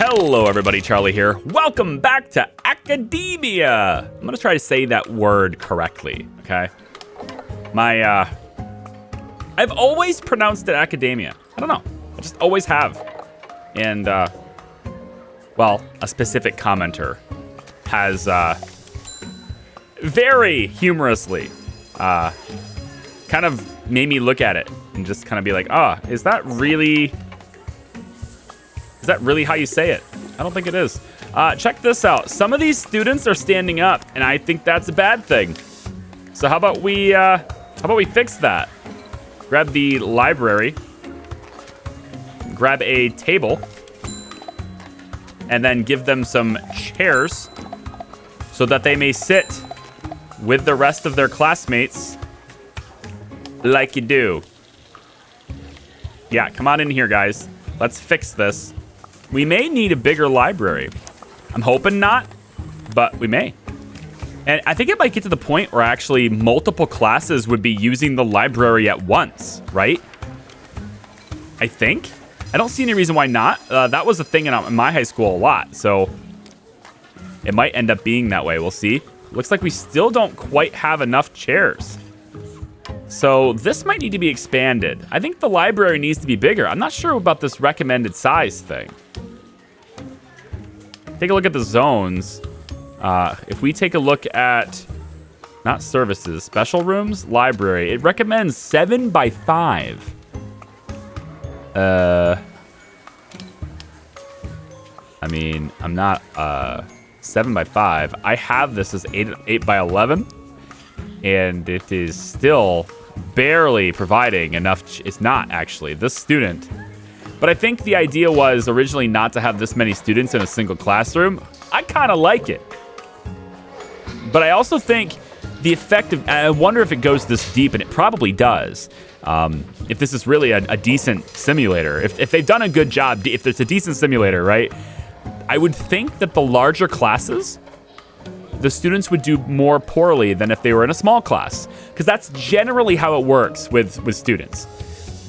Hello everybody, Charlie here. Welcome back to academia. I'm gonna try to say that word correctly, okay? I've always pronounced it academia. I don't know, I just always have. And, well, a specific commenter has, very humorously, kind of made me look at it and just kind of be like, is that really how you say it? I don't think it is. Check this out. Some of these students are standing up, and I think that's a bad thing. So how about we fix that? Grab the library, grab a table, and then give them some chairs so that they may sit with the rest of their classmates like you do. Yeah, come on in here, guys. Let's fix this. We may need a bigger library. I'm hoping not, but we may. And I think it might get to the point where actually multiple classes would be using the library at once, right? I think. I don't see any reason why not. That was a thing in my high school a lot, so it might end up being that way. We'll see. Looks like we still don't quite have enough chairs. So this might need to be expanded. I think the library needs to be bigger. I'm not sure about this recommended size thing. Take a look at the zones. If we take a look at, not services, special rooms, library, it recommends 7 by 5. I mean, I'm not 7 by 5. I have this as 8 by 11, and it is still barely providing enough. It's not actually this student. But I think the idea was originally not to have this many students in a single classroom. I kind of like it. But I also think the effect of, I wonder if it goes this deep, and it probably does. If this is really a decent simulator, if they've done a good job, if it's a decent simulator, right? I would think that the larger classes, the students would do more poorly than if they were in a small class. Because that's generally how it works with students.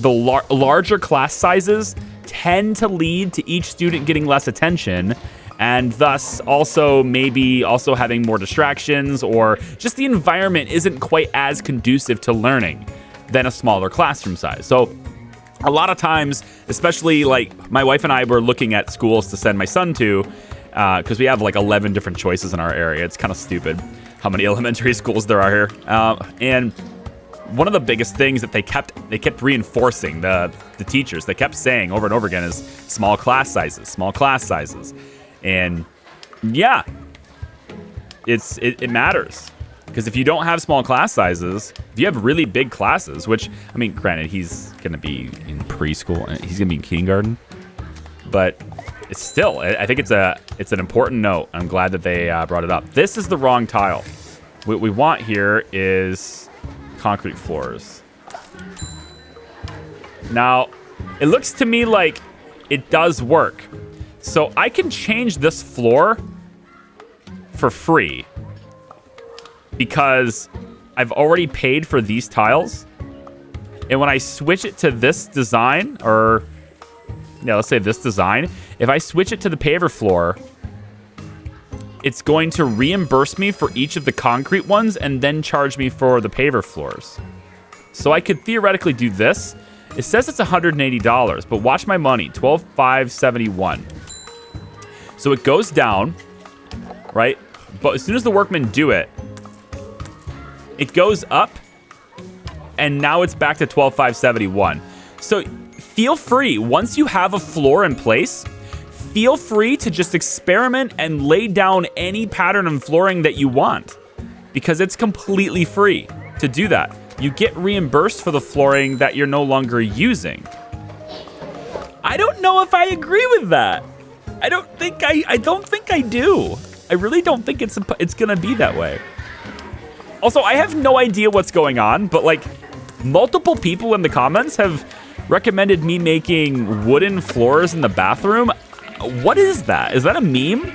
The larger class sizes tend to lead to each student getting less attention, and thus also maybe also having more distractions, or just the environment isn't quite as conducive to learning than a smaller classroom size. So a lot of times, especially like my wife and I were looking at schools to send my son to, because we have like 11 different choices in our area. It's kind of stupid how many elementary schools there are here. And one of the biggest things that they kept reinforcing, the teachers, they kept saying over and over again, is small class sizes. And yeah, it matters. Because if you don't have small class sizes, if you have really big classes, which, I mean, granted, he's going to be in preschool, and he's going to be in kindergarten, but it's still, I think it's an important note. I'm glad that they brought it up. This is the wrong tile. What we want here is concrete floors. Now, it looks to me like it does work. So I can change this floor for free because I've already paid for these tiles. And when I switch it to this design, or yeah, let's say this design, if I switch it to the paver floor, it's going to reimburse me for each of the concrete ones and then charge me for the paver floors. So I could theoretically do this. It says it's $180, but watch my money, $12,571. So it goes down, right? But as soon as the workmen do it, it goes up, and now it's back to $12,571. So feel free, once you have a floor in place, feel free to just experiment and lay down any pattern and flooring that you want, because it's completely free to do that. You get reimbursed for the flooring that you're no longer using. I don't know if I agree with that. I don't think I do. I really don't think it's gonna be that way. Also, I have no idea what's going on, but like multiple people in the comments have recommended me making wooden floors in the bathroom. What is that? Is that a meme?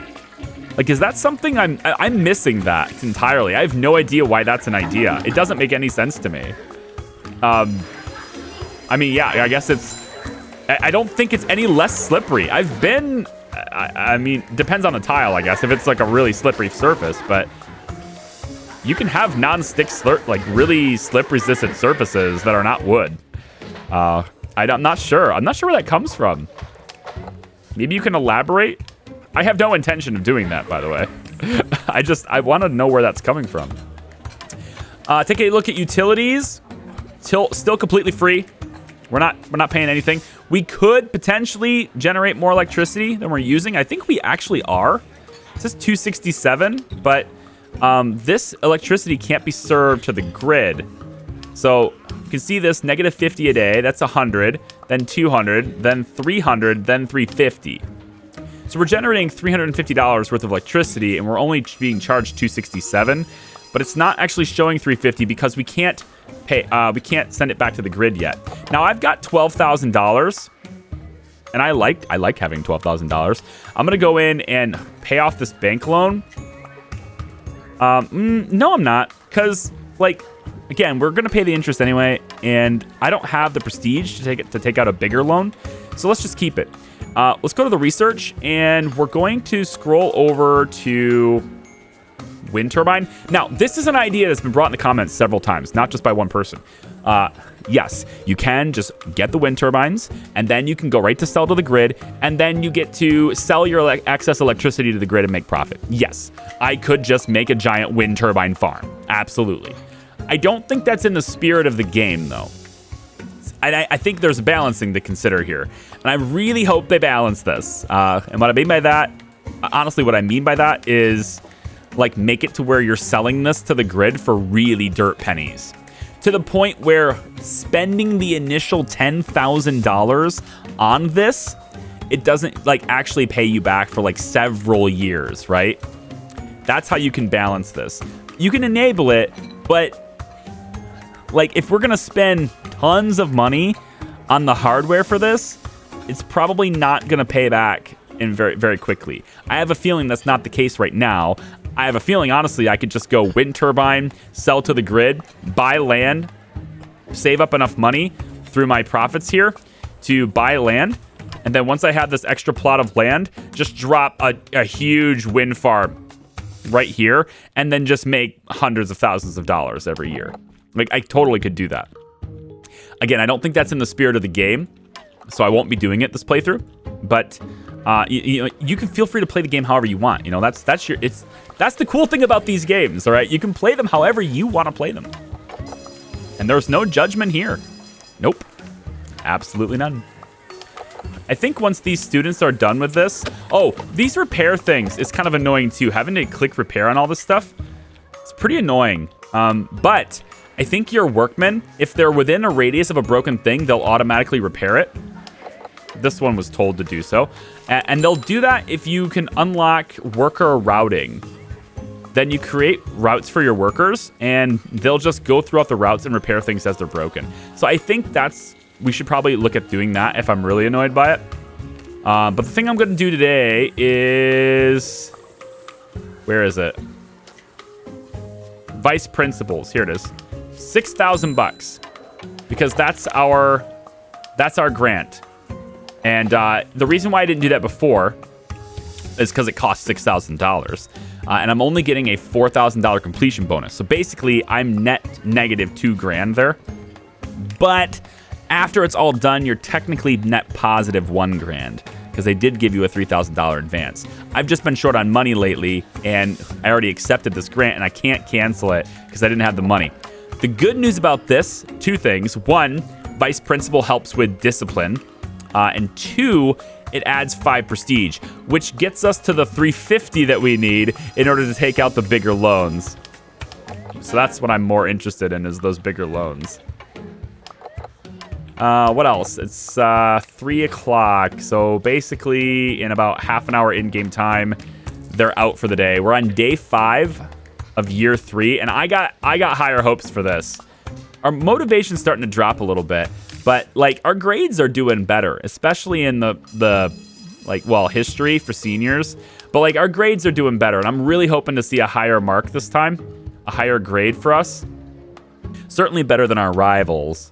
Like, is that something I'm missing that entirely? I have no idea why that's an idea. It doesn't make any sense to me. I mean, yeah, I guess I don't think it's any less slippery. I've been I mean, depends on the tile, I guess, if it's like a really slippery surface, but you can have non-stick like really slip resistant surfaces that are not wood. I'm not sure. I'm not sure where that comes from. Maybe you can elaborate? I have no intention of doing that, by the way. I want to know where that's coming from. Take a look at utilities. Still completely free. We're not paying anything. We could potentially generate more electricity than we're using. I think we actually are. It says 267, but this electricity can't be served to the grid. So you can see this negative 50 a day. That's 100, then 200, then 300, then 350. So we're generating $350 worth of electricity, and we're only being charged 267. But it's not actually showing 350 because we can't pay. We can't send it back to the grid yet. Now I've got $12,000, and I like having $12,000. I'm gonna go in and pay off this bank loan. No, I'm not, because like again, we're gonna pay the interest anyway, and I don't have the prestige to take out a bigger loan. So let's just keep it. Let's go to the research, and we're going to scroll over to wind turbine. Now, this is an idea that's been brought in the comments several times, not just by one person. Yes, you can just get the wind turbines, and then you can go right to sell to the grid, and then you get to sell your excess electricity to the grid and make profit. Yes, I could just make a giant wind turbine farm. Absolutely. I don't think that's in the spirit of the game, though. I think there's balancing to consider here, and I really hope they balance this. And what I mean by that, honestly, what I mean by that is like make it to where you're selling this to the grid for really dirt pennies, to the point where spending the initial $10,000 on this, it doesn't like actually pay you back for like several years, right? That's how you can balance this. You can enable it, but like if we're gonna spend tons of money on the hardware for this, it's probably not gonna pay back in very, very quickly. I have a feeling that's not the case right now. I have a feeling, honestly, I could just go wind turbine, sell to the grid, buy land, save up enough money through my profits here to buy land, and then once I have this extra plot of land, just drop a huge wind farm right here, and then just make hundreds of thousands of dollars every year. Like, I totally could do that. Again, I don't think that's in the spirit of the game, so I won't be doing it this playthrough, but you can feel free to play the game however you want. You know, that's the cool thing about these games, all right? You can play them however you want to play them. And there's no judgment here. Nope. Absolutely none. I think once these students are done with this... Oh, these repair things is kind of annoying too. Having to click repair on all this stuff, it's pretty annoying. But I think your workmen, if they're within a radius of a broken thing, they'll automatically repair it. This one was told to do so. And they'll do that if you can unlock worker routing. Then you create routes for your workers, and they'll just go throughout the routes and repair things as they're broken. So I think we should probably look at doing that if I'm really annoyed by it. But the thing I'm going to do today is... Where is it? Vice principals. Here it is. $6,000 because that's our grant. And the reason why I didn't do that before is because it costs $6,000. And I'm only getting a $4,000 completion bonus. So basically, I'm net negative $2,000 there. But after it's all done, you're technically net positive $1,000 because they did give you a $3,000 advance. I've just been short on money lately, and I already accepted this grant, and I can't cancel it because I didn't have the money. The good news about this, two things. One, vice principal helps with discipline. And two, it adds 5 prestige, which gets us to the 350 that we need in order to take out the bigger loans. So that's what I'm more interested in, is those bigger loans. What else? It's 3 o'clock. So basically, in about half an hour in-game time, they're out for the day. We're on day 5 of year 3, and I got higher hopes for this. Our motivation's starting to drop a little bit. But, like, our grades are doing better, especially in the history for seniors. But, like, our grades are doing better, and I'm really hoping to see a higher mark this time, a higher grade for us. Certainly better than our rivals.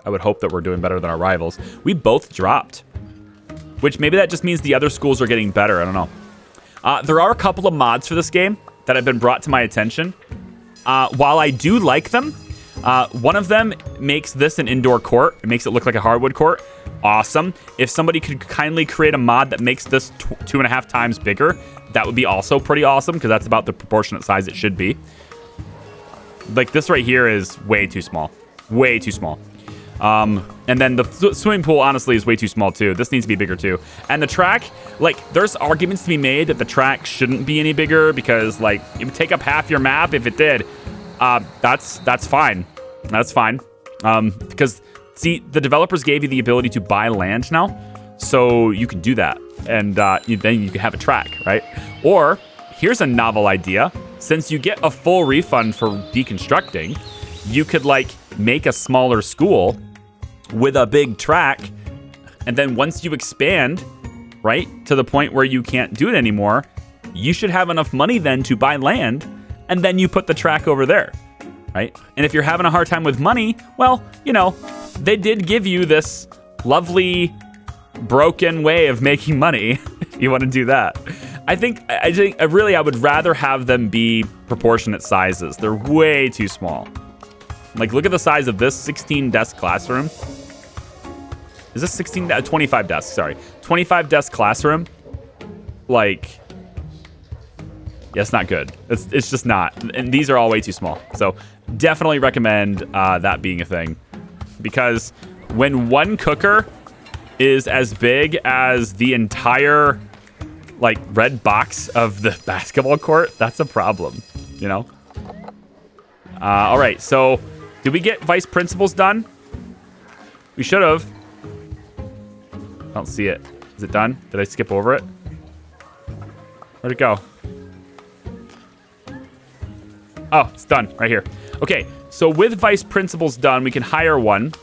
I would hope that we're doing better than our rivals. We both dropped. which maybe that just means the other schools are getting better. I don't know. There are a couple of mods for this game that have been brought to my attention. While I do like them, one of them makes this an indoor court. It makes it look like a hardwood court. Awesome. If somebody could kindly create a mod that makes this 2.5 times bigger, that would be also pretty awesome, because that's about the proportionate size it should be. Like, this right here is way too small. Way too small. And then the swimming pool, honestly, is way too small, too. This needs to be bigger, too. And the track, like, there's arguments to be made that the track shouldn't be any bigger because, like, it would take up half your map if it did. That's fine. That's fine. Because, see, the developers gave you the ability to buy land now, so you can do that. And then you can have a track, right? Or, here's a novel idea. Since you get a full refund for deconstructing, you could, like, make a smaller school with a big track, and then once you expand, right, to the point where you can't do it anymore, you should have enough money then to buy land, and then you put the track over there, right? And if you're having a hard time with money, well, you know, they did give you this lovely broken way of making money if you want to do that. I think I would rather have them be proportionate sizes. They're way too small. Like, look at the size of this 16 desk classroom. Is this 25 desks, sorry. 25 desk classroom. Like, yeah, it's not good. It's just not. And these are all way too small. So definitely recommend that being a thing. Because when one cooker is as big as the entire, like, red box of the basketball court, that's a problem, you know? All right, so did we get vice principals done? We should have. I don't see it. Is it done? Did I skip over it? Where'd it go? Oh, it's done right here. Okay, so with vice principals done, we can hire one.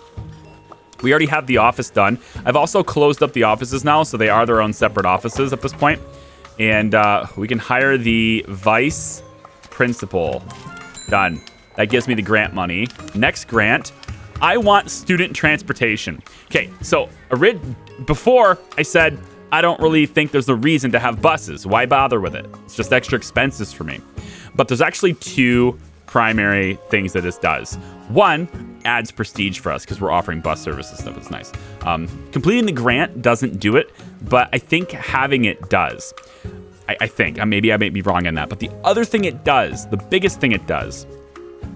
We already have the office done. I've also closed up the offices now, so they are their own separate offices at this point. And we can hire the vice principal. Done. That gives me the grant money. Next grant, I want student transportation. Okay, so before I said, I don't really think there's a reason to have buses. Why bother with it? It's just extra expenses for me. But there's actually two primary things that this does. One, adds prestige for us because we're offering bus service and stuff. It's nice. Completing the grant doesn't do it, but I think having it does. I think. Maybe I may be wrong on that. But the other thing it does, the biggest thing it does,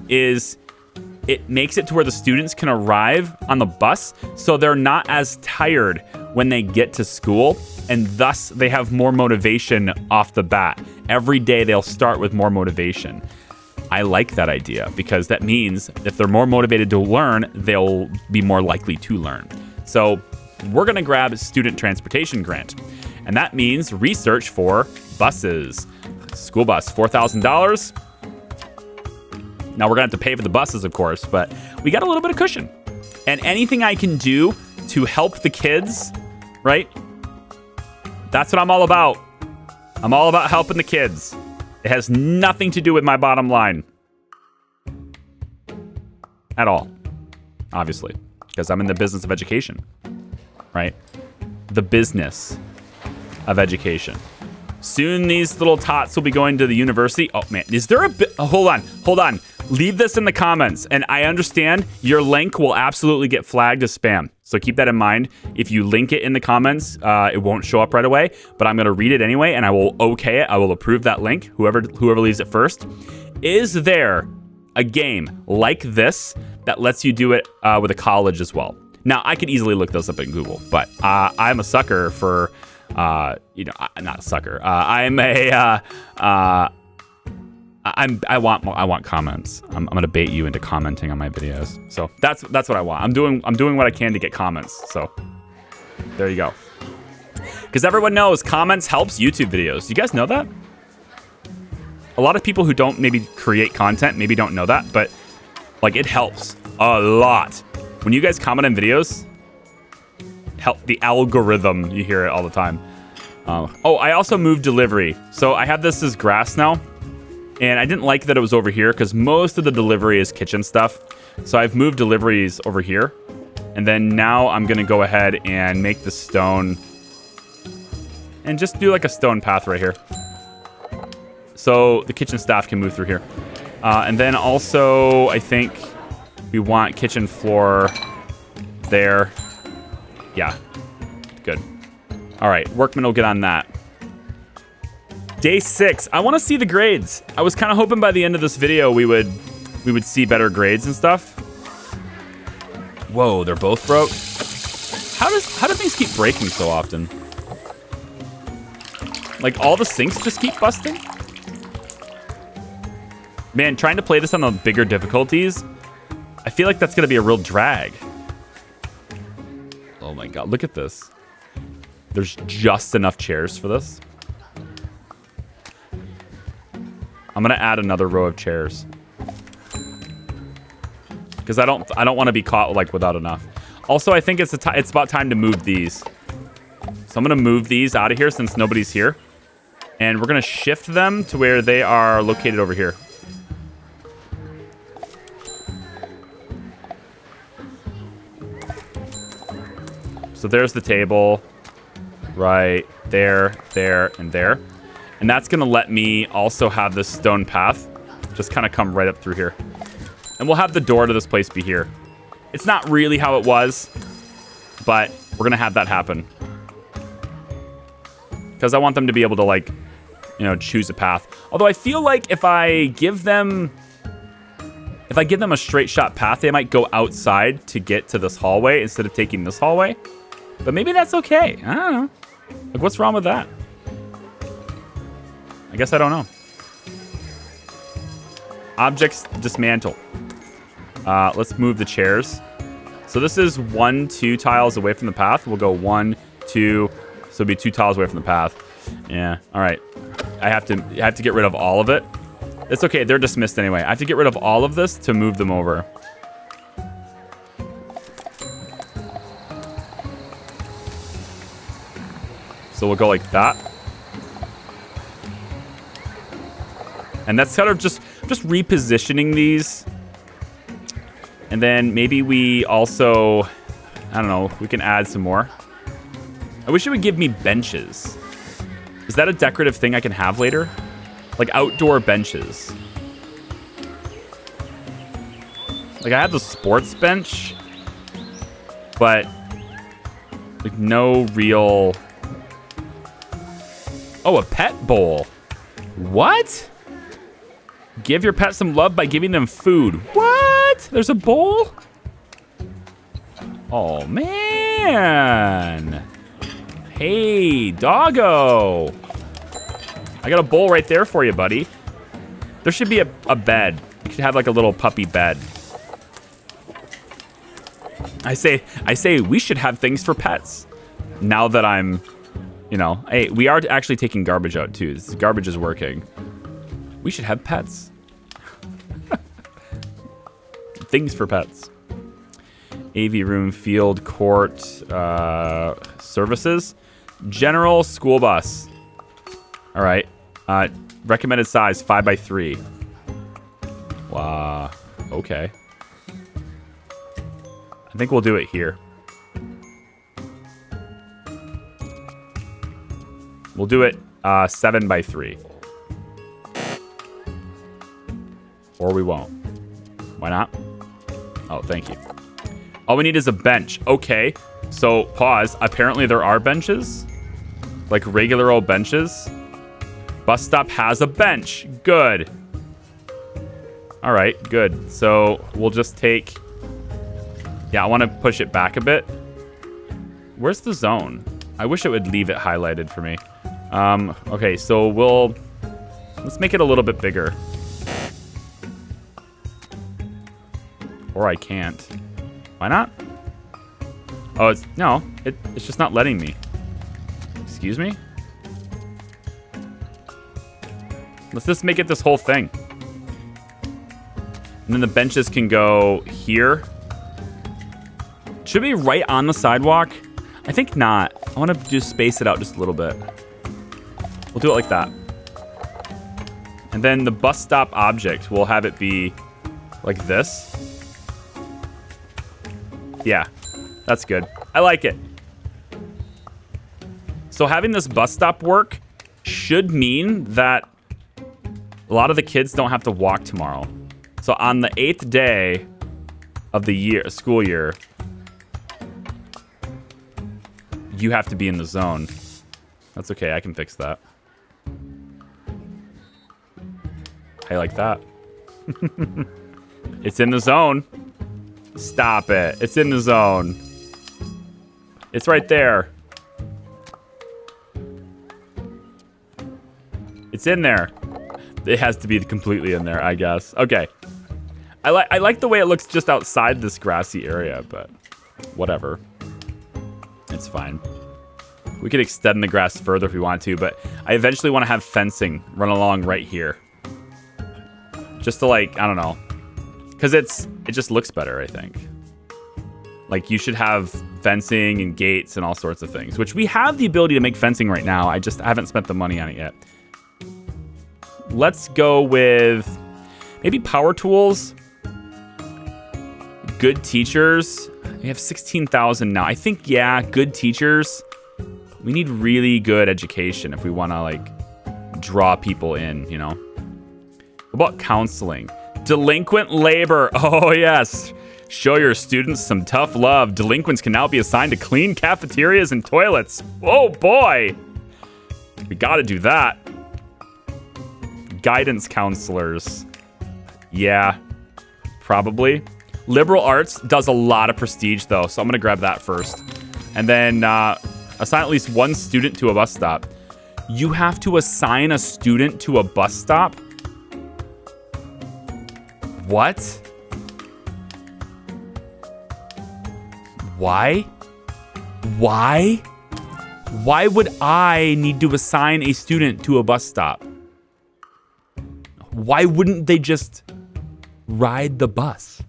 is it makes it to where the students can arrive on the bus so they're not as tired when they get to school, and thus they have more motivation off the bat. Every day they'll start with more motivation. I like that idea because that means if they're more motivated to learn, they'll be more likely to learn. So we're going to grab a student transportation grant, and that means research for buses. School bus, $4,000. Now, we're going to have to pay for the buses, of course, but we got a little bit of cushion. And anything I can do to help the kids, right? That's what I'm all about. I'm all about helping the kids. It has nothing to do with my bottom line. At all. Obviously. Because I'm in the business of education. Right? The business of education. Soon these little tots will be going to the university. Oh, man. Is there a bit... Oh, hold on. Leave this in the comments. And I understand your link will absolutely get flagged as spam. So keep that in mind. If you link it in the comments, it won't show up right away. But I'm going to read it anyway, and I will okay it. I will approve that link, whoever leaves it first. Is there a game like this that lets you do it with a college as well? Now, I could easily look those up in Google, but I'm a sucker for... not a sucker. I want comments. I'm gonna bait you into commenting on my videos. So that's what I want. I'm doing what I can to get comments. So there you go. Because everyone knows comments helps YouTube videos. You guys know that? A lot of people who don't maybe create content maybe don't know that, but like it helps a lot. When you guys comment on videos, help the algorithm. You hear it all the time. I also moved delivery. So I have this as grass now. And I didn't like that it was over here because most of the delivery is kitchen stuff. So I've moved deliveries over here. And then now I'm going to go ahead and make the stone And just do like a stone path right here. So the kitchen staff can move through here. And then also, I think we want kitchen floor there. Yeah, good. All right, workmen will get on that. Day 6. I want to see the grades. I was kind of hoping by the end of this video we would see better grades and stuff. Whoa, they're both broke. How do things keep breaking so often? Like all the sinks just keep busting? Man, trying to play this on the bigger difficulties, I feel like that's gonna be a real drag. Oh my god, look at this. There's just enough chairs for this. I'm gonna add another row of chairs. Because I don't want to be caught like without enough. Also, I think it's about time to move these. So I'm gonna move these out of here since nobody's here. And we're gonna shift them to where they are located over here. So there's the table. Right there, there, and there. And that's gonna let me also have this stone path just kind of come right up through here. And we'll have the door to this place be here. It's not really how it was, but we're going to have that happen. Because I want them to be able to, like, you know, choose a path. Although I feel like if I give them a straight shot path, they might go outside to get to this hallway instead of taking this hallway. But maybe that's okay. I don't know. Like, what's wrong with that? I guess I don't know. Objects dismantle. Let's move the chairs. So this is 1, 2 tiles away from the path. We'll go 1, 2. So it'll be 2 tiles away from the path. Yeah. All right. I have to get rid of all of it. It's okay. They're dismissed anyway. I have to get rid of all of this to move them over. So we'll go like that. And that's kind of just repositioning these. And then maybe we also, I don't know, we can add some more. I wish it would give me benches. Is that a decorative thing I can have later? Like outdoor benches. Like I have the sports bench, but like no real... Oh, a pet bowl. What? Give your pet some love by giving them food. What? There's a bowl? Oh, man. Hey, doggo. I got a bowl right there for you, buddy. There should be a bed. You should have like a little puppy bed. I say we should have things for pets. Now that I'm, you know, hey, we are actually taking garbage out too. This garbage is working. We should have pets. Things for pets. AV room, field, court, services. General school bus. All right. Recommended size 5x3. Wow. Okay. I think we'll do it here. We'll do it 7x3. Or we won't. Why not? Oh, thank you. All we need is a bench. Okay. So, pause. Apparently there are benches. Like regular old benches. Bus stop has a bench. Good. All right, good. So, we'll just take... Yeah, I want to push it back a bit. Where's the zone? I wish it would leave it highlighted for me. Okay, so let's make it a little bit bigger. Or I can't. Why not? Oh, it's just not letting me. Excuse me? Let's just make it this whole thing. And then the benches can go here. Should be right on the sidewalk. I think not. I want to just space it out just a little bit. We'll do it like that. And then the bus stop object, we'll have it be like this. Yeah, that's good. I like it. So having this bus stop work should mean that a lot of the kids don't have to walk tomorrow. So on the 8th day of the school year, you have to be in the zone. That's okay, I can fix that. How you like that? It's in the zone. Stop it. It's in the zone. It's right there. It's in there. It has to be completely in there, I guess. Okay. I like the way it looks just outside this grassy area, but whatever. It's fine. We could extend the grass further if we want to, but I eventually want to have fencing run along right here. Just to, like, I don't know. Because it just looks better, I think. Like, you should have fencing and gates and all sorts of things, which we have the ability to make fencing right now. I haven't spent the money on it yet. Let's go with maybe power tools. Good teachers. We have 16,000 now. I think, yeah, good teachers. We need really good education if we want to, like, draw people in, you know? What about counseling? Delinquent labor. Oh, yes. Show your students some tough love. Delinquents can now be assigned to clean cafeterias and toilets. Oh, boy. We got to do that. Guidance counselors. Yeah, probably. Liberal arts does a lot of prestige, though, so I'm going to grab that first. And then assign at least one student to a bus stop. You have to assign a student to a bus stop? What? Why? Why? Why would I need to assign a student to a bus stop? Why wouldn't they just ride the bus?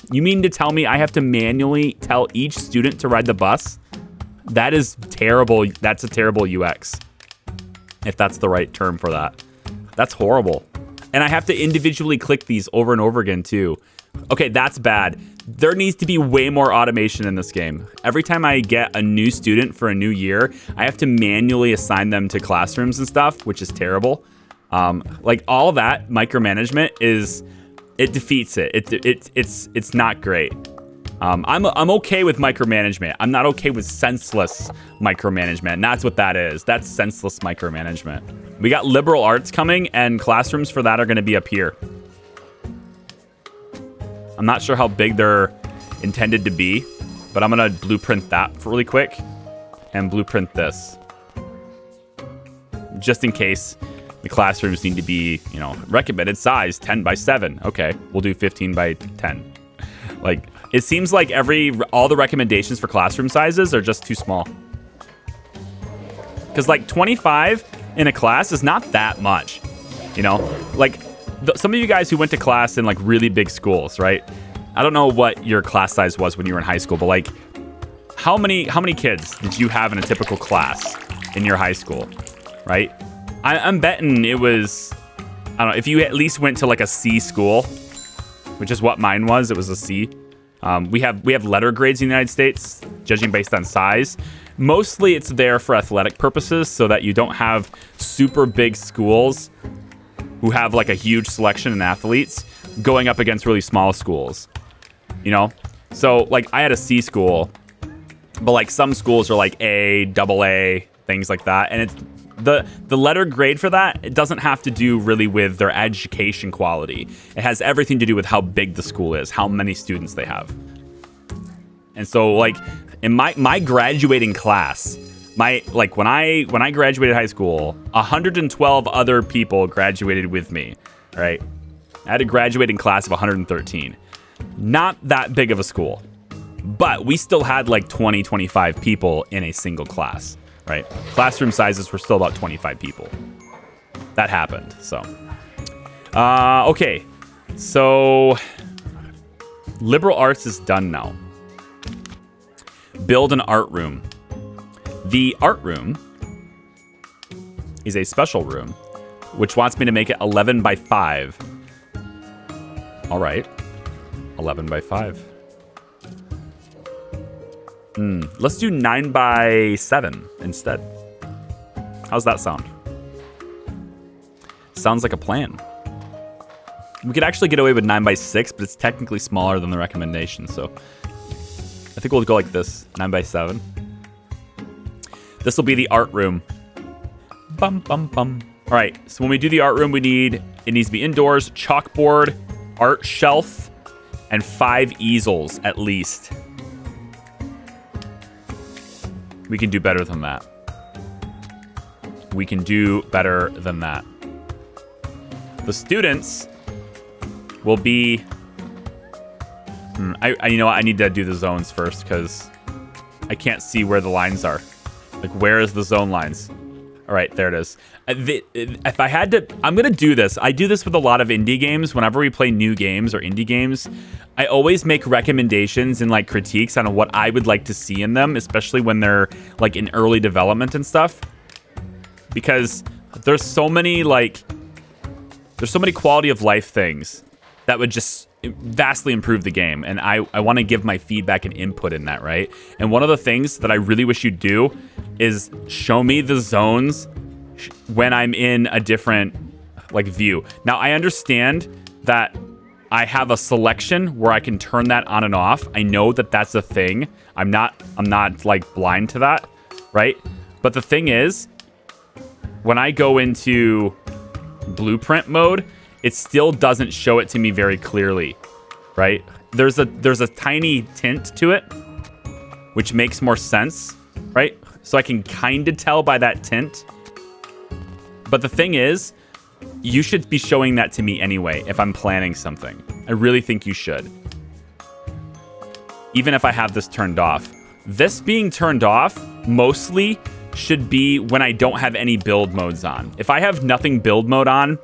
You mean to tell me I have to manually tell each student to ride the bus? That is terrible. That's a terrible UX. If that's the right term for that. That's horrible. And I have to individually click these over and over again too. Okay, that's bad. There needs to be way more automation in this game. Every time I get a new student for a new year, I have to manually assign them to classrooms and stuff, which is terrible. Like all that micromanagement it defeats it. It's not great. I'm okay with micromanagement. I'm not okay with senseless micromanagement. And that's what that is. That's senseless micromanagement. We got liberal arts coming, and classrooms for that are going to be up here. I'm not sure how big they're intended to be, but I'm going to blueprint that really quick and blueprint this. Just in case the classrooms need to be, you know, recommended size 10 by 7. Okay, we'll do 15 by 10. Like, it seems like all the recommendations for classroom sizes are just too small. Because, like, 25 in a class is not that much, you know? Like, some of you guys who went to class in, like, really big schools, right? I don't know what your class size was when you were in high school, but, like, how many kids did you have in a typical class in your high school, right? I'm betting it was, I don't know, if you at least went to, like, a C school, which is what mine was. It was a C. We have letter grades in the United States, judging based on size. Mostly it's there for athletic purposes so that you don't have super big schools who have like a huge selection in athletes going up against really small schools, you know? So like I had a C school, but like some schools are like A, double A, things like that. And it's the letter grade for that, it doesn't have to do really with their education quality. It has everything to do with how big the school is, how many students they have. And so like in my graduating class, when I graduated high school, 112 other people graduated with me, right? I had a graduating class of 113. Not that big of a school, but we still had like 20, 25 people in a single class. Right? Classroom sizes were still about 25 people. That happened, so. Okay, so liberal arts is done now. Build an art room. The art room is a special room, which wants me to make it 11 by 5. All right, 11 by 5. Let's do 9 by 7 instead. How's that sound? Sounds like a plan. We could actually get away with 9 by 6, but it's technically smaller than the recommendation. So I think we'll go like this, 9 by 7. This will be the art room. Bum, bum, bum. All right, so when we do the art room, it needs to be indoors, chalkboard, art shelf, and 5 easels at least. We can do better than that. We can do better than that. The students will be... you know what? I need to do the zones first because I can't see where the lines are. Like, where is the zone lines? All right, there it is. If I had to... I'm going to do this. I do this with a lot of indie games. Whenever we play new games or indie games, I always make recommendations and, like, critiques on what I would like to see in them, especially when they're, like, in early development and stuff. Because there's so many, like... There's so many quality of life things that would just vastly improve the game. And I want to give my feedback and input in that, right? And one of the things that I really wish you'd do is show me the zones when I'm in a different, like, view. Now, I understand that I have a selection where I can turn that on and off. I know that that's a thing. I'm not like, blind to that, right? But the thing is, when I go into blueprint mode, it still doesn't show it to me very clearly, right? There's a tiny tint to it, which makes more sense, right? So I can kind of tell by that tint. But the thing is, you should be showing that to me anyway if I'm planning something. I really think you should. Even if I have this turned off. This being turned off mostly should be when I don't have any build modes on. If I have nothing build mode on,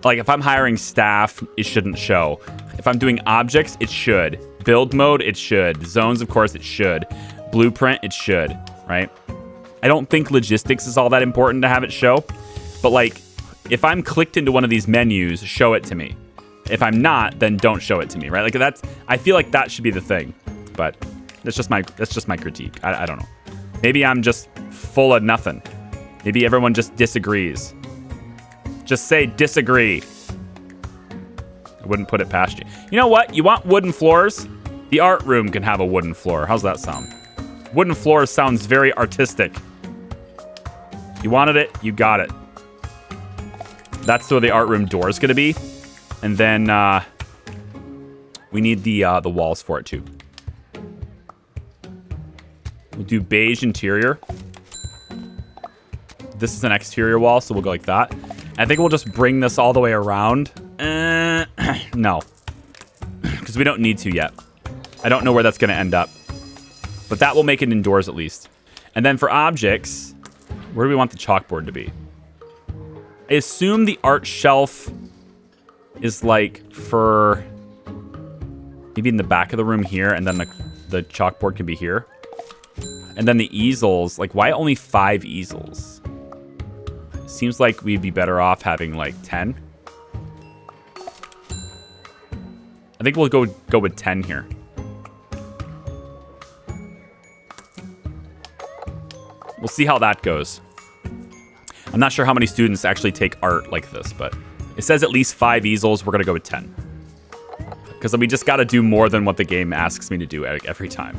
like if I'm hiring staff, it shouldn't show. If I'm doing objects, it should. Build mode, it should. Zones, of course, it should. Blueprint, it should, right? I don't think logistics is all that important to have it show. But like, if I'm clicked into one of these menus, show it to me. If I'm not, then don't show it to me, right? Like I feel like that should be the thing. But that's just my critique. I don't know. Maybe I'm just full of nothing. Maybe everyone just disagrees. Just say disagree. I wouldn't put it past you. You know what? You want wooden floors? The art room can have a wooden floor. How's that sound? Wooden floors sounds very artistic. You wanted it, you got it. That's where the art room door is going to be. And then we need the walls for it too. We'll do beige interior. This is an exterior wall, so we'll go like that. I think we'll just bring this all the way around. No. Because we don't need to yet. I don't know where that's going to end up. But that will make it indoors at least. And then for objects, where do we want the chalkboard to be? I assume the art shelf is like for maybe in the back of the room here, and then the chalkboard can be here. And then the easels, like why only 5 easels? Seems like we'd be better off having like 10. I think we'll go with 10 here. We'll see how that goes. I'm not sure how many students actually take art like this, but it says at least 5 easels. We're going to go with 10. Because we just got to do more than what the game asks me to do every time.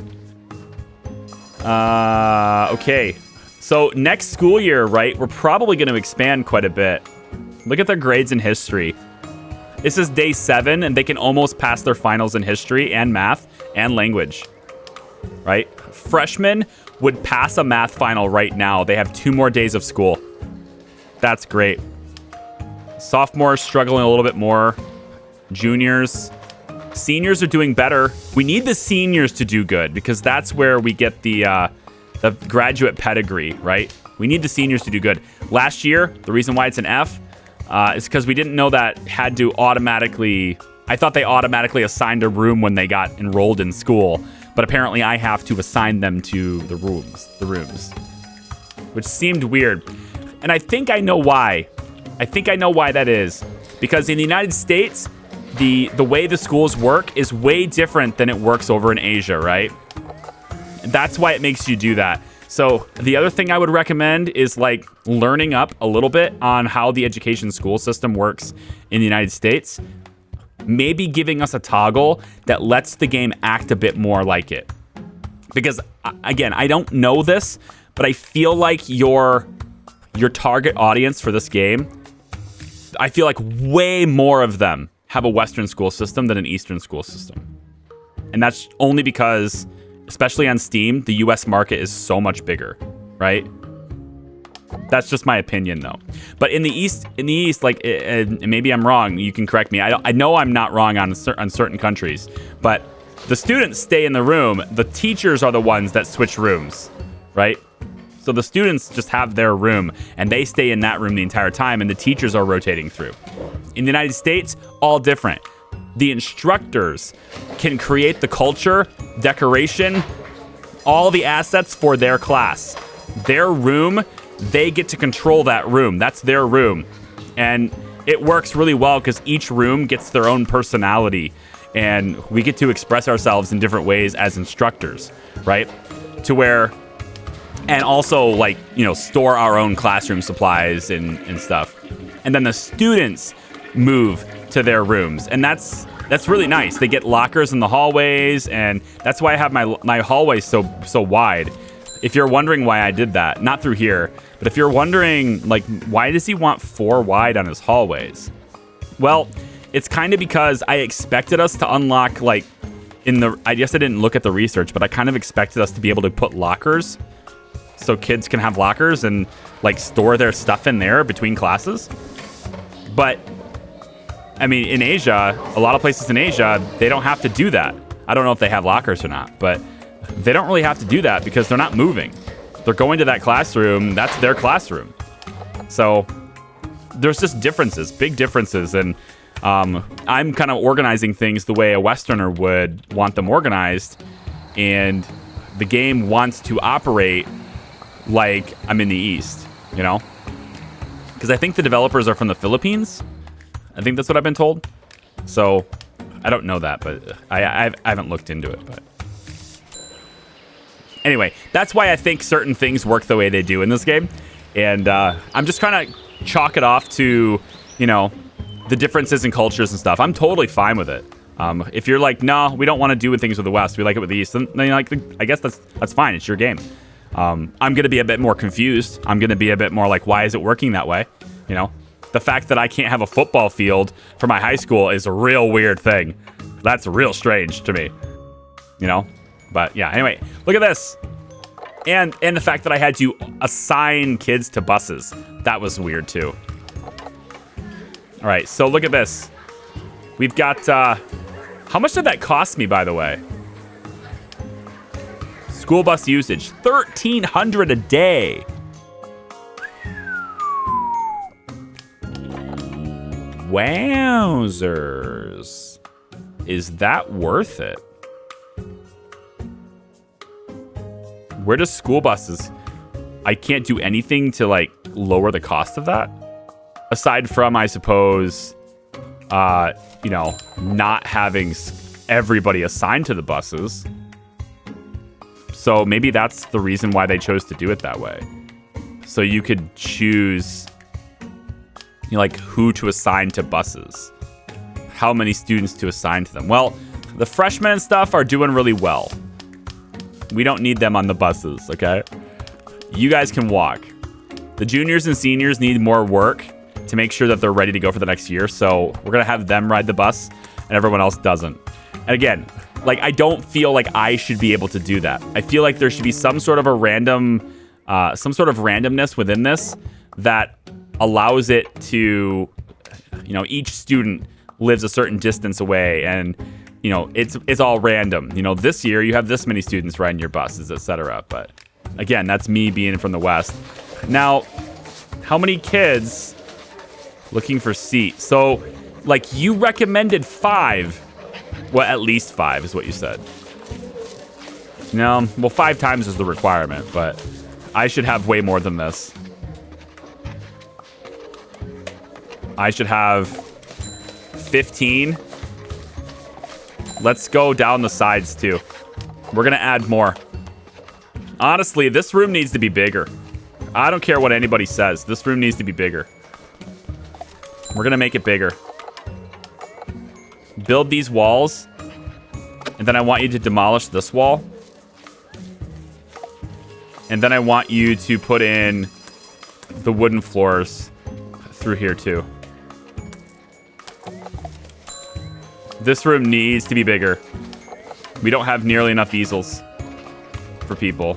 Okay. So next school year, right, we're probably going to expand quite a bit. Look at their grades in history. This is day 7, and they can almost pass their finals in history and math and language. Right? Freshmen would pass a math final right now. They have 2 more days of school. That's great. Sophomores struggling a little bit more. Juniors. Seniors are doing better. We need the seniors to do good because that's where we get the graduate pedigree, right? We need the seniors to do good. Last year, the reason why it's an F is because we didn't know that had to automatically... I thought they automatically assigned a room when they got enrolled in school, but apparently I have to assign them to the rooms, which seemed weird. And I think I know why. I think I know why that is. Because in the United States, the way the schools work is way different than it works over in Asia, right? That's why it makes you do that. So the other thing I would recommend is like learning up a little bit on how the education school system works in the United States. Maybe giving us a toggle that lets the game act a bit more like it. Because again, I don't know this, but I feel like your target audience for this game, I feel like way more of them have a Western school system than an Eastern school system. And that's only because, especially on Steam, the US market is so much bigger, right? That's just my opinion, though. But in the East, like, maybe I'm wrong. You can correct me. I know I'm not wrong on certain countries, but the students stay in the room. The teachers are the ones that switch rooms, right? So the students just have their room, and they stay in that room the entire time, and the teachers are rotating through. In the United States, all different. The instructors can create the culture, decoration, all the assets for their class. Their room, they get to control that room. That's their room. And it works really well because each room gets their own personality, and we get to express ourselves in different ways as instructors, right? To where, and also like, you know, store our own classroom supplies and stuff. And then the students move to their rooms, and that's really nice. They get lockers in the hallways, and that's why I have my hallways so wide. If you're wondering why I did that, not through here, but if you're wondering, like, why does he want 4 wide on his hallways? Well, it's kind of because I expected us to unlock, like, I guess I didn't look at the research, but I kind of expected us to be able to put lockers so kids can have lockers and, like, store their stuff in there between classes. But I mean, in Asia, a lot of places in Asia, they don't have to do that. I don't know if they have lockers or not, but they don't really have to do that because they're not moving. They're going to that classroom. That's their classroom. So there's just differences, big differences. And I'm kind of organizing things the way a Westerner would want them organized. And the game wants to operate like I'm in the East, you know? Because I think the developers are from the Philippines. I think that's what I've been told. So I don't know that, but I haven't looked into it. But anyway, that's why I think certain things work the way they do in this game. And I'm just kind of chalk it off to, you know, the differences in cultures and stuff. I'm totally fine with it. If you're like, no, we don't want to do things with the West, we like it with the East, then you're like, I guess that's fine. It's your game. I'm going to be a bit more confused. I'm going to be a bit more like, why is it working that way? You know? The fact that I can't have a football field for my high school is a real weird thing. That's real strange to me, you know? But yeah, anyway, look at this. And the fact that I had to assign kids to buses. That was weird too. All right, so look at this. We've got, how much did that cost me, by the way? School bus usage, $1,300 a day. Wowzers. Is that worth it? Where does school buses... I can't do anything to, like, lower the cost of that? Aside from, I suppose, you know, not having everybody assigned to the buses. So maybe that's the reason why they chose to do it that way. So you could choose... you know, like who to assign to buses, how many students to assign to them. Well, the freshmen and stuff are doing really well. We don't need them on the buses, okay? You guys can walk. The juniors and seniors need more work to make sure that they're ready to go for the next year. So we're going to have them ride the bus and everyone else doesn't. And again, like, I don't feel like I should be able to do that. I feel like there should be some sort of a randomness within this that allows it to, you know, each student lives a certain distance away, and, you know, it's all random. You know, this year you have this many students riding your buses, etc. But again, that's me being from the West. Now, how many kids looking for seats? So, like, you recommended 5. Well, at least 5 is what you said. No, well, 5 times is the requirement, but I should have way more than this. I should have 15. Let's go down the sides too. We're gonna add more. Honestly, this room needs to be bigger. I don't care what anybody says. This room needs to be bigger. We're going to make it bigger. Build these walls. And then I want you to demolish this wall. And then I want you to put in the wooden floors through here too. This room needs to be bigger. We don't have nearly enough easels for people.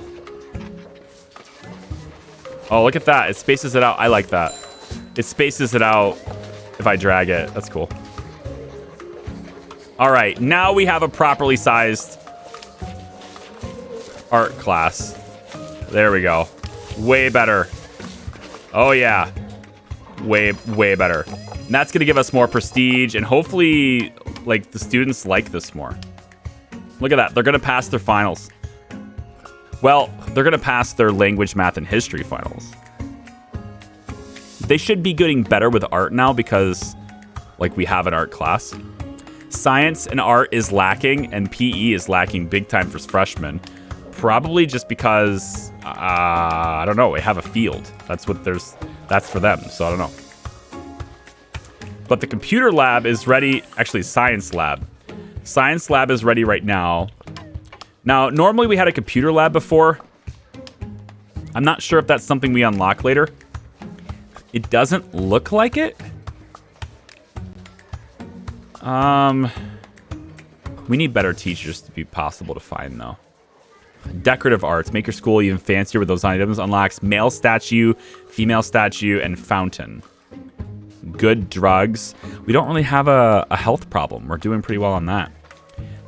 Oh, look at that. It spaces it out. I like that. It spaces it out if I drag it. That's cool. All right. Now we have a properly sized art class. There we go. Way better. Oh, yeah. Way better. And that's going to give us more prestige. And hopefully, like, the students like this more. Look at that. They're going to pass their finals. Well, they're going to pass their language, math, and history finals. They should be getting better with art now because, like, we have an art class. Science and art is lacking, and PE is lacking big time for freshmen. Probably just because, I don't know, we have a field. That's for them, so I don't know. But the computer lab is ready. Actually, science lab. Science lab is ready right now. Now, normally we had a computer lab before. I'm not sure if that's something we unlock later. It doesn't look like it. We need better teachers to be possible to find, though. Decorative arts. Make your school even fancier with those items. Unlocks male statue, female statue, and fountain. Good drugs. We don't really have a health problem. We're doing pretty well on that.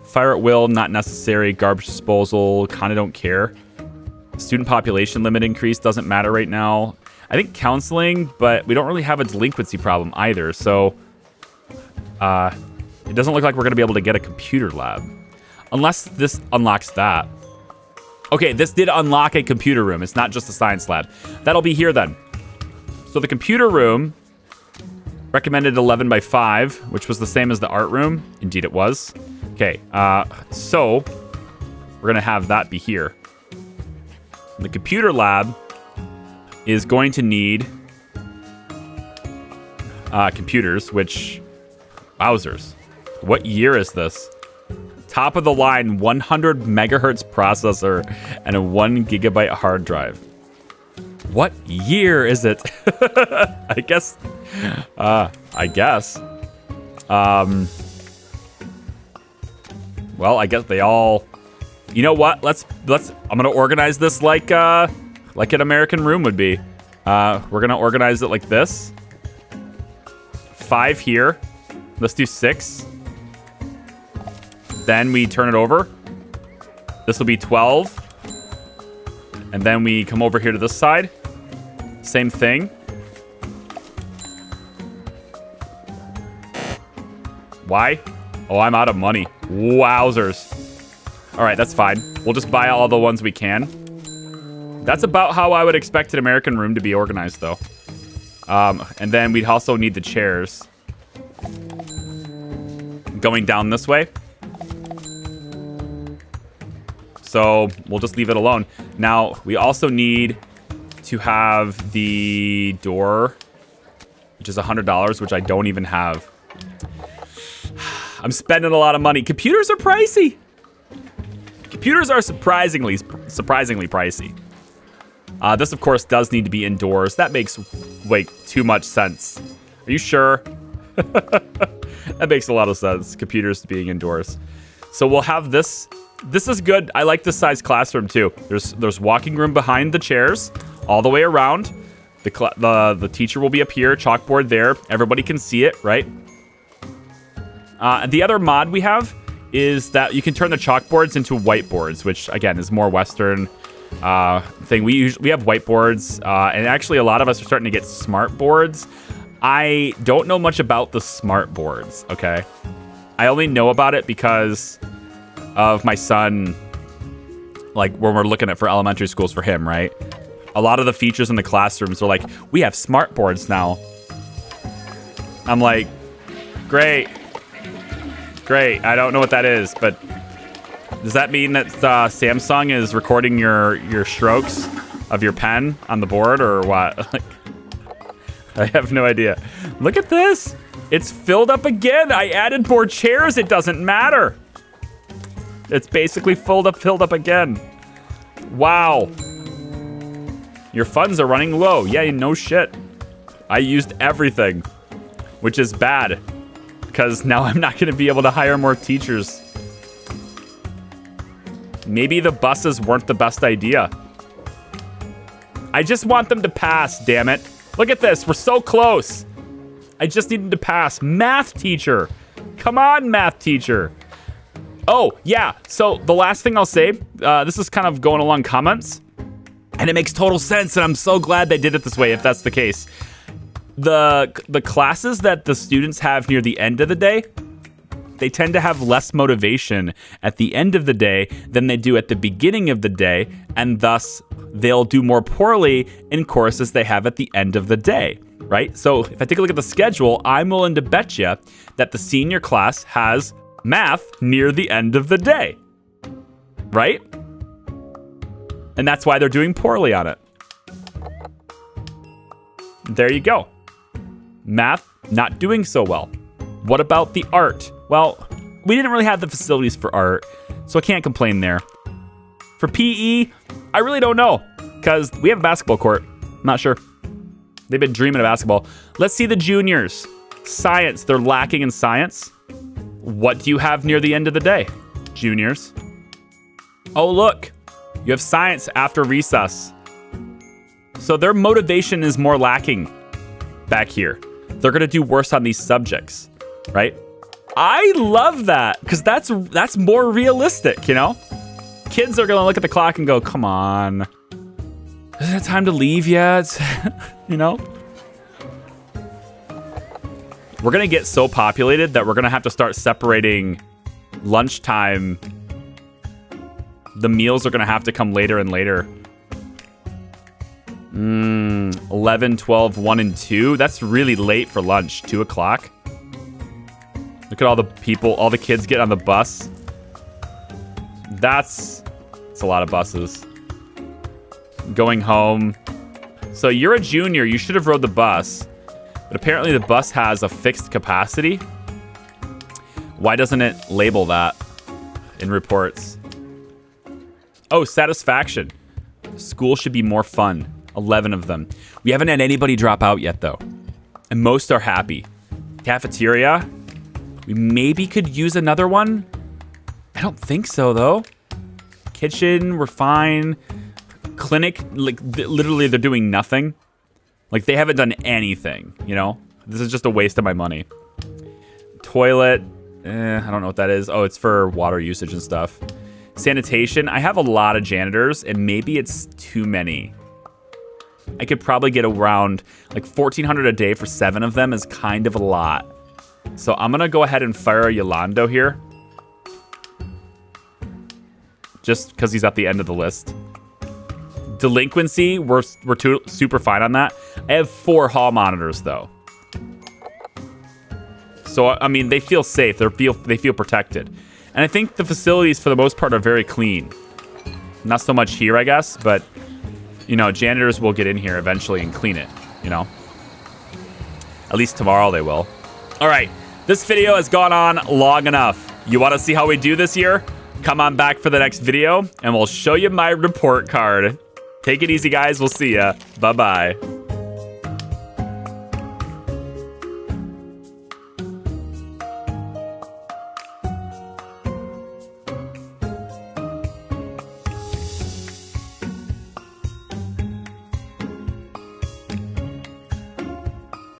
Fire at will, not necessary. Garbage disposal, kind of don't care. Student population limit increase doesn't matter right now. I think counseling, but we don't really have a delinquency problem either. So it doesn't look like we're going to be able to get a computer lab. Unless this unlocks that. Okay, this did unlock a computer room. It's not just a science lab. That'll be here then. So the computer room recommended 11 by 5, which was the same as the art room. Indeed, it was. Okay, so we're going to have that be here. The computer lab is going to need computers, which, wowzers. What year is this? Top of the line 100 megahertz processor and a 1 gigabyte hard drive. What year is it? I guess. Well, I guess they all. You know what? Let's. I'm gonna organize this like an American room would be. We're gonna organize it like this. 5 here. Let's do 6. Then we turn it over. This will be 12. And then we come over here to this side. Same thing. Why? Oh, I'm out of money. Wowzers. All right, that's fine. We'll just buy all the ones we can. That's about how I would expect an American room to be organized, though. And then we'd also need the chairs. Going down this way. So we'll just leave it alone. Now, we also need to have the door, which is $100, which I don't even have. I'm spending a lot of money. Computers are pricey. Computers are surprisingly pricey. This, of course, does need to be indoors. That makes way too much sense. Are you sure? That makes a lot of sense. Computers being indoors. So we'll have this. This is good. I like this size classroom too. There's walking room behind the chairs, all the way around. The teacher will be up here, chalkboard there. Everybody can see it, right? The other mod we have is that you can turn the chalkboards into whiteboards, which again is more Western thing. We have whiteboards, and actually a lot of us are starting to get smart boards. I don't know much about the smart boards. Okay, I only know about it because of my son, like when we're looking at for elementary schools for him, right? A lot of the features in the classrooms are like, we have smart boards now. I'm like, great. I don't know what that is, but Does that mean that Samsung is recording your strokes of your pen on the board or what? I have no idea. Look at this. It's filled up again. I added more chairs. It doesn't matter. It's basically filled up again. Wow. Your funds are running low. Yeah, no shit. I used everything, which is bad because now I'm not going to be able to hire more teachers. Maybe the buses weren't the best idea. I just want them to pass, damn it. Look at this. We're so close. I just needed to pass. Math teacher. Come on, math teacher. Oh, yeah. So the last thing I'll say, this is kind of going along comments, and it makes total sense, and I'm so glad they did it this way if that's the case. The classes that the students have near the end of the day, they tend to have less motivation at the end of the day than they do at the beginning of the day, and thus they'll do more poorly in courses they have at the end of the day, right? So if I take a look at the schedule, I'm willing to bet you that the senior class has math near the end of the day, right? And that's why they're doing poorly on it. There you go. Math, not doing so well. What about the art? Well, we didn't really have the facilities for art, so I can't complain there. For PE, I really don't know, because we have a basketball court. Not sure. They've been dreaming of basketball. Let's see the juniors. Science, they're lacking in science. What do you have near the end of the day, juniors? Oh, look, you have science after recess. So their motivation is more lacking back here. They're gonna do worse on these subjects, right? I love that, because that's more realistic, you know? Kids are gonna look at the clock and go, come on. Isn't it time to leave yet? You know? We're gonna get so populated that we're gonna have to start separating lunchtime. The meals are gonna have to come later and later. 11, 12, 1, and 2. That's really late for lunch, 2 o'clock. Look at all the people, all the kids get on the bus. It's a lot of buses. Going home. So you're a junior, you should have rode the bus. But apparently the bus has a fixed capacity. Why doesn't it label that in reports? Oh, satisfaction. School should be more fun. 11 of them. We haven't had anybody drop out yet, though. And most are happy. Cafeteria. We maybe could use another one. I don't think so, though. Kitchen, we're fine. Clinic, like, literally they're doing nothing. Like, they haven't done anything, you know? This is just a waste of my money. Toilet, I don't know what that is. Oh, it's for water usage and stuff. Sanitation, I have a lot of janitors, and maybe it's too many. I could probably get around, like, $1,400 a day for 7 of them is kind of a lot. So I'm gonna go ahead and fire Yolando here. Just because he's at the end of the list. Delinquency, we're super fine on that. I have 4 hall monitors, though. So, I mean, they feel safe. They feel protected. And I think the facilities, for the most part, are very clean. Not so much here, I guess, but, you know, janitors will get in here eventually and clean it, you know? At least tomorrow they will. All right, this video has gone on long enough. You want to see how we do this year? Come on back for the next video, and we'll show you my report card. Take it easy, guys. We'll see ya. Bye-bye.